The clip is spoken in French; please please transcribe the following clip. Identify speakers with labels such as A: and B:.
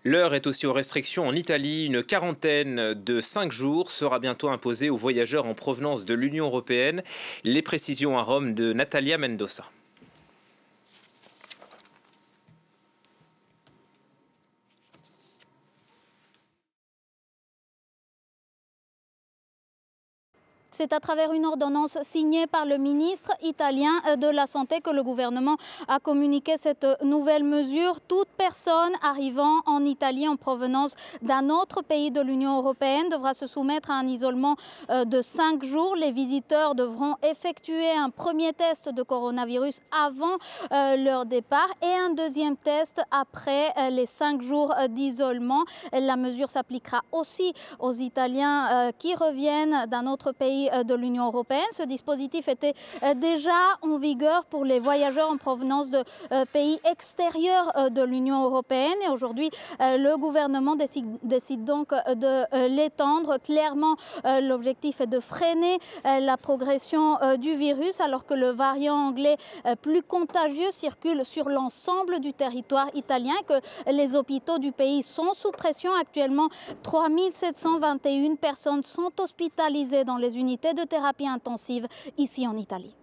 A: L'heure est aussi aux restrictions en Italie. Une quarantaine de 5 jours sera bientôt imposée aux voyageurs en provenance de l'Union européenne. Les précisions à Rome de Natalia Mendoza.
B: C'est à travers une ordonnance signée par le ministre italien de la Santé que le gouvernement a communiqué cette nouvelle mesure. Toute personne arrivant en Italie en provenance d'un autre pays de l'Union européenne devra se soumettre à un isolement de 5 jours. Les visiteurs devront effectuer un premier test de coronavirus avant leur départ et un deuxième test après les 5 jours d'isolement. La mesure s'appliquera aussi aux Italiens qui reviennent d'un autre pays de l'Union européenne. Ce dispositif était déjà en vigueur pour les voyageurs en provenance de pays extérieurs de l'Union européenne et aujourd'hui le gouvernement décide donc de l'étendre. Clairement, l'objectif est de freiner la progression du virus alors que le variant anglais plus contagieux circule sur l'ensemble du territoire italien, que les hôpitaux du pays sont sous pression. Actuellement, 3721 personnes sont hospitalisées dans les unités de thérapie intensive ici en Italie.